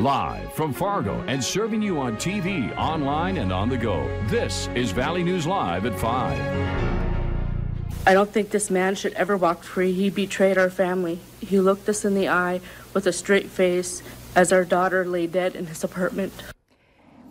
Live from Fargo and serving you on TV, online, and on the go. This is Valley News Live at 5. I don't think this man should ever walk free. He betrayed our family. He looked us in the eye with a straight face as our daughter lay dead in his apartment.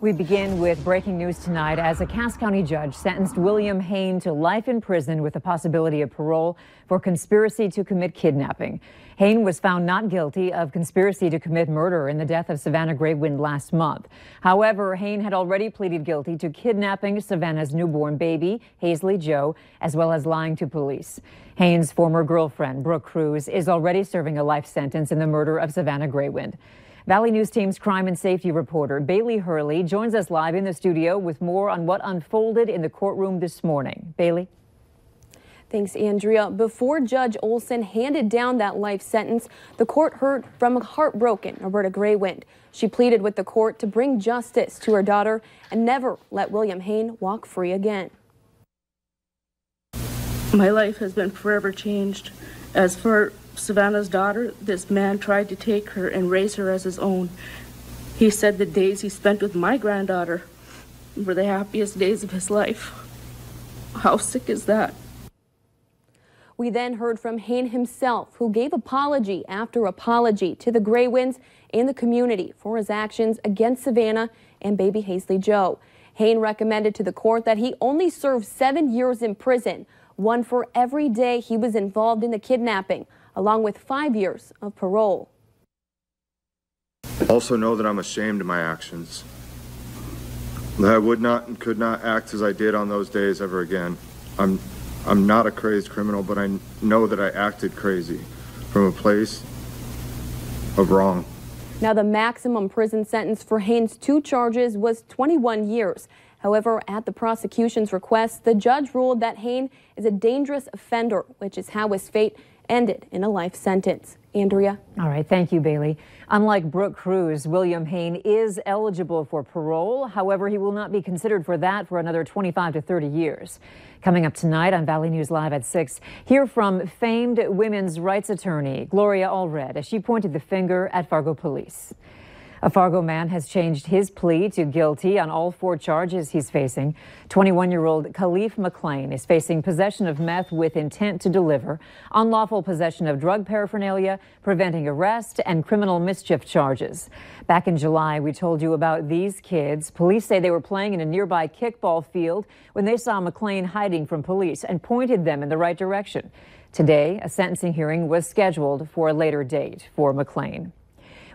We begin with breaking news tonight as a Cass County judge sentenced William Hain to life in prison with the possibility of parole for conspiracy to commit kidnapping. Hain was found not guilty of conspiracy to commit murder in the death of Savannah Greywind last month. However, Hain had already pleaded guilty to kidnapping Savannah's newborn baby, Hazley Joe, as well as lying to police. Hain's former girlfriend, Brooke Cruz, is already serving a life sentence in the murder of Savannah Greywind. Valley News Team's crime and safety reporter Bailey Hurley joins us live in the studio with more on what unfolded in the courtroom this morning. Bailey? Thanks, Andrea. Before Judge Olson handed down that life sentence, the court heard from a heartbroken Roberta Greywind. She pleaded with the court to bring justice to her daughter and never let William Hain walk free again. My life has been forever changed. As for Savannah's daughter, this man tried to take her and raise her as his own. He said the days he spent with my granddaughter were the happiest days of his life. How sick is that? We then heard from Hain himself, who gave apology after apology to the Greywinds and the community for his actions against Savannah and baby Hazley Joe. Hain recommended to the court that he only serve 7 years in prison, one for every day he was involved in the kidnapping, along with 5 years of parole. Also know that I'm ashamed of my actions. That I would not and could not act as I did on those days ever again. I'm not a crazed criminal, but I know that I acted crazy from a place of wrong. Now, the maximum prison sentence for Hain's 2 charges was 21 years. However, at the prosecution's request, the judge ruled that Hain is a dangerous offender, which is how his fate ended in a life sentence. Andrea? All right, thank you, Bailey. Unlike Brooke Cruz, William Hain is eligible for parole. However, he will not be considered for that for another 25 to 30 years. Coming up tonight on Valley News Live at 6, hear from famed women's rights attorney Gloria Allred as she pointed the finger at Fargo police. A Fargo man has changed his plea to guilty on all 4 charges he's facing. 21-year-old Khalif McLean is facing possession of meth with intent to deliver, unlawful possession of drug paraphernalia, preventing arrest, and criminal mischief charges. Back in July, we told you about these kids. Police say they were playing in a nearby kickball field when they saw McLean hiding from police and pointed them in the right direction. Today, a sentencing hearing was scheduled for a later date for McLean.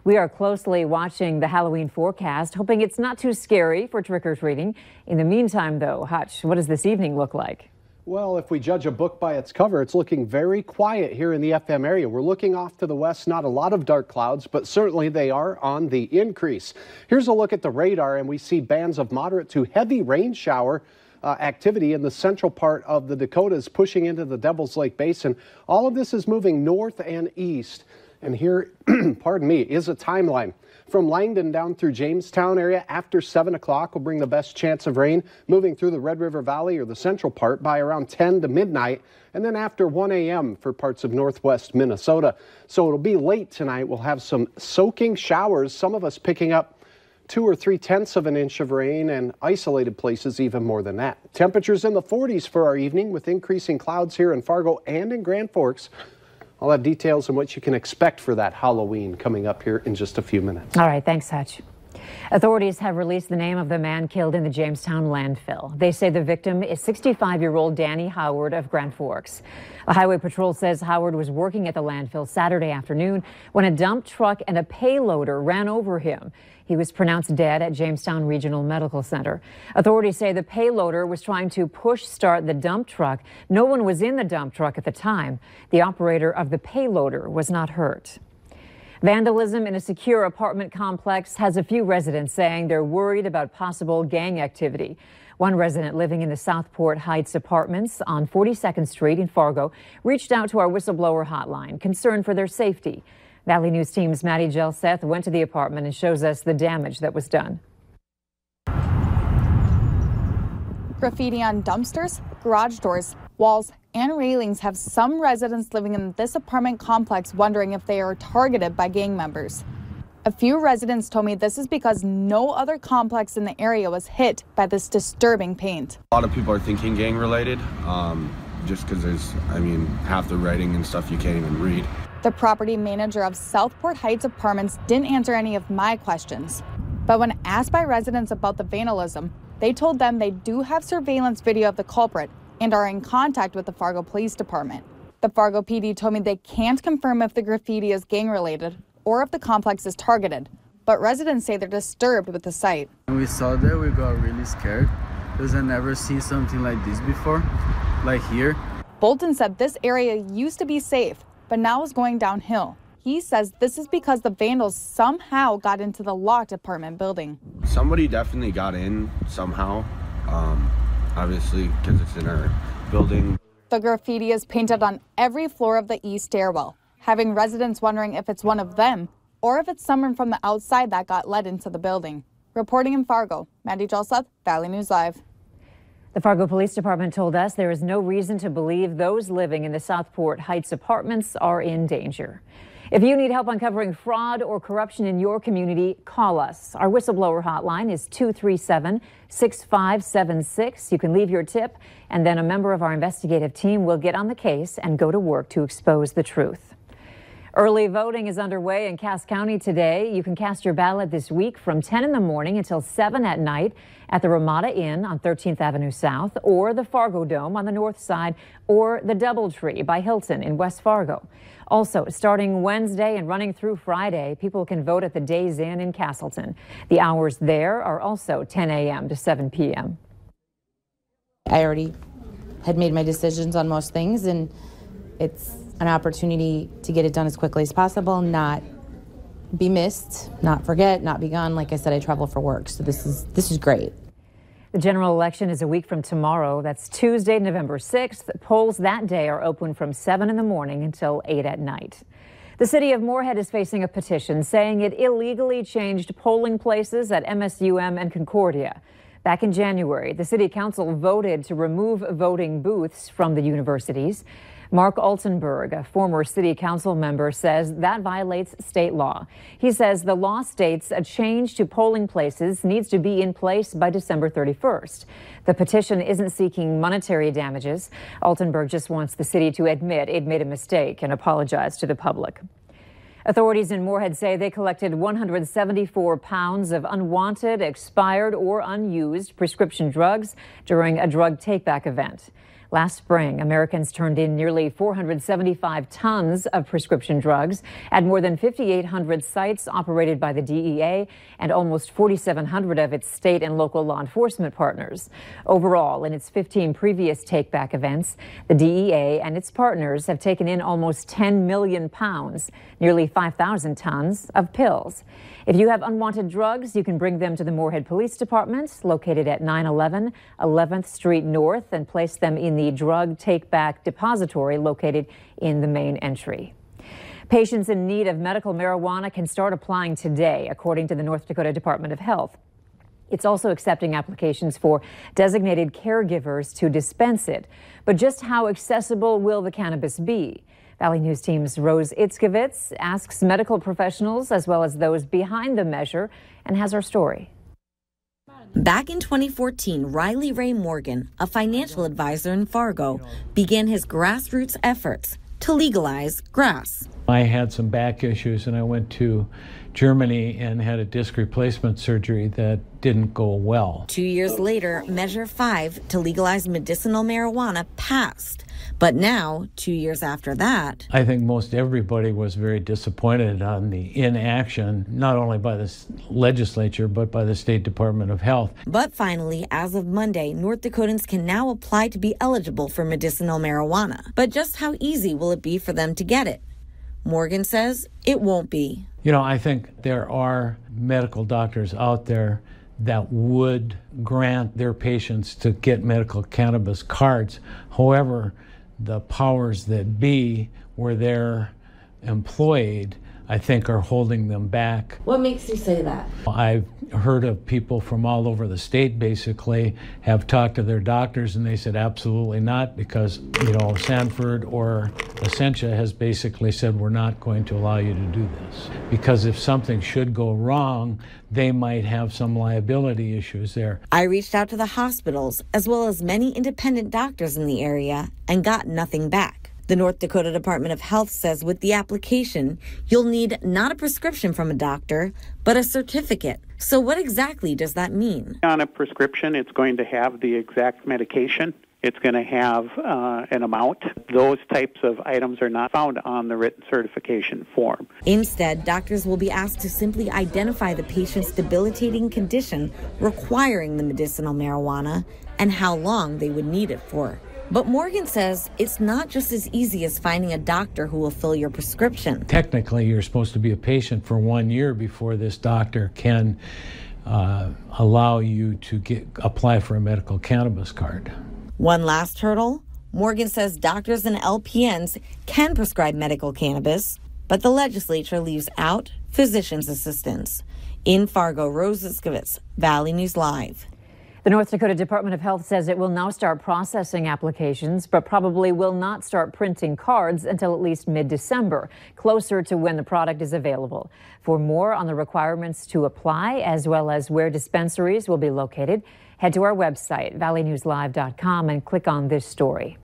We are closely watching the Halloween forecast, hoping it's not too scary for trick-or-treating. In the meantime, though, Hutch, what does this evening look like? Well, if we judge a book by its cover, it's looking very quiet here in the FM area. We're looking off to the west, not a lot of dark clouds, but certainly they are on the increase. Here's a look at the radar, and we see bands of moderate to heavy rain shower activity in the central part of the Dakotas pushing into the Devil's Lake Basin. All of this is moving north and east. And here, pardon me, is a timeline. From Langdon down through Jamestown area after 7 o'clock will bring the best chance of rain, moving through the Red River Valley or the central part by around 10 to midnight, and then after 1 a.m. for parts of northwest Minnesota. So it'll be late tonight. We'll have some soaking showers, some of us picking up 2 or 3/10 of an inch of rain, and isolated places even more than that. Temperatures in the 40s for our evening with increasing clouds here in Fargo and in Grand Forks. I'll have details on what you can expect for that Halloween coming up here in just a few minutes. All right, thanks, Hutch. Authorities have released the name of the man killed in the Jamestown landfill. They say the victim is 65-year-old Danny Howard of Grand Forks. A highway patrol says Howard was working at the landfill Saturday afternoon when a dump truck and a payloader ran over him. He was pronounced dead at Jamestown Regional Medical Center. Authorities say the payloader was trying to push-start the dump truck. No one was in the dump truck at the time. The operator of the payloader was not hurt. Vandalism in a secure apartment complex has a few residents saying they're worried about possible gang activity. One resident living in the Southport Heights apartments on 42nd Street in Fargo reached out to our whistleblower hotline, concerned for their safety. Valley News Team's Maddie Gelseth went to the apartment and shows us the damage that was done. Graffiti on dumpsters, garage doors, walls, and railings have some residents living in this apartment complex wondering if they are targeted by gang members. A few residents told me this is because no other complex in the area was hit by this disturbing paint. A lot of people are thinking gang related, just because there's, half the writing and stuff you can't even read. The property manager of Southport Heights Apartments didn't answer any of my questions. But when asked by residents about the vandalism, they told them they do have surveillance video of the culprit and are in contact with the Fargo Police Department. The Fargo PD told me they can't confirm if the graffiti is gang related or if the complex is targeted, but residents say they're disturbed with the site. When we saw that, we got really scared because I never seen something like this before, like here. Bolton said this area used to be safe, but now is going downhill. He says this is because the vandals somehow got into the locked apartment building. Somebody definitely got in somehow, obviously because it's in our building. The graffiti is painted on every floor of the east stairwell, having residents wondering if it's one of them or if it's someone from the outside that got let into the building. Reporting in Fargo, Mandy Jalseth, Valley News Live. The Fargo Police Department told us there is no reason to believe those living in the Southport Heights apartments are in danger. If you need help uncovering fraud or corruption in your community, call us. Our whistleblower hotline is 237-6576. You can leave your tip, and then a member of our investigative team will get on the case and go to work to expose the truth. Early voting is underway in Cass County today. You can cast your ballot this week from 10 in the morning until 7 at night at the Ramada Inn on 13th Avenue South, or the Fargo Dome on the north side, or the Doubletree by Hilton in West Fargo. Also, starting Wednesday and running through Friday, people can vote at the Days Inn in Castleton. The hours there are also 10 a.m. to 7 p.m. I already had made my decisions on most things, and it's an opportunity to get it done as quickly as possible, not be missed, not forget, not be gone. Like I said, I travel for work, so this is great. The general election is a week from tomorrow. That's Tuesday, November 6th. Polls that day are open from 7 in the morning until 8 at night. The city of Moorhead is facing a petition saying it illegally changed polling places at MSUM and Concordia. Back in January, the city council voted to remove voting booths from the universities. Mark Altenberg, a former city council member, says that violates state law. He says the law states a change to polling places needs to be in place by December 31st. The petition isn't seeking monetary damages. Altenberg just wants the city to admit it made a mistake and apologize to the public. Authorities in Moorhead say they collected 174 pounds of unwanted, expired, or unused prescription drugs during a drug take-back event. Last spring, Americans turned in nearly 475 tons of prescription drugs at more than 5,800 sites operated by the DEA and almost 4,700 of its state and local law enforcement partners. Overall, in its 15 previous take-back events, the DEA and its partners have taken in almost 10 million pounds, nearly 5,000 tons of pills. If you have unwanted drugs, you can bring them to the Moorhead Police Department, located at 911 11th Street North, and place them in the drug take-back depository located in the main entry. Patients in need of medical marijuana can start applying today, according to the North Dakota Department of Health. It's also accepting applications for designated caregivers to dispense it. But just how accessible will the cannabis be? Valley News Team's Rose Itzkovitz asks medical professionals as well as those behind the measure and has our story. Back in 2014, Riley Ray Morgan, a financial advisor in Fargo, began his grassroots efforts to legalize grass. I had some back issues and I went to Germany and had a disc replacement surgery that didn't go well. 2 years later, Measure 5 to legalize medicinal marijuana passed. But now, 2 years after that, I think most everybody was very disappointed on the inaction, not only by the legislature, but by the State Department of Health. But finally, as of Monday, North Dakotans can now apply to be eligible for medicinal marijuana. But just how easy will it be for them to get it? Morgan says it won't be. You know, I think there are medical doctors out there that would grant their patients to get medical cannabis cards. However, the powers that be, where they're employed, I think, are holding them back. What makes you say that? I've heard of people from all over the state basically have talked to their doctors and they said absolutely not, because Sanford or Essentia has basically said we're not going to allow you to do this, because if something should go wrong, they might have some liability issues there. I reached out to the hospitals as well as many independent doctors in the area and got nothing back. The North Dakota Department of Health says with the application, you'll need not a prescription from a doctor, but a certificate. So what exactly does that mean? On a prescription, it's going to have the exact medication. It's going to have an amount. Those types of items are not found on the written certification form. Instead, doctors will be asked to simply identify the patient's debilitating condition requiring the medicinal marijuana and how long they would need it for. But Morgan says it's not just as easy as finding a doctor who will fill your prescription. Technically, you're supposed to be a patient for 1 year before this doctor can allow you to apply for a medical cannabis card. One last hurdle, Morgan says doctors and LPNs can prescribe medical cannabis, but the legislature leaves out physician's assistants. In Fargo, Rose Iskowitz, Valley News Live. The North Dakota Department of Health says it will now start processing applications, but probably will not start printing cards until at least mid-December, closer to when the product is available. For more on the requirements to apply, as well as where dispensaries will be located, head to our website, valleynewslive.com, and click on this story.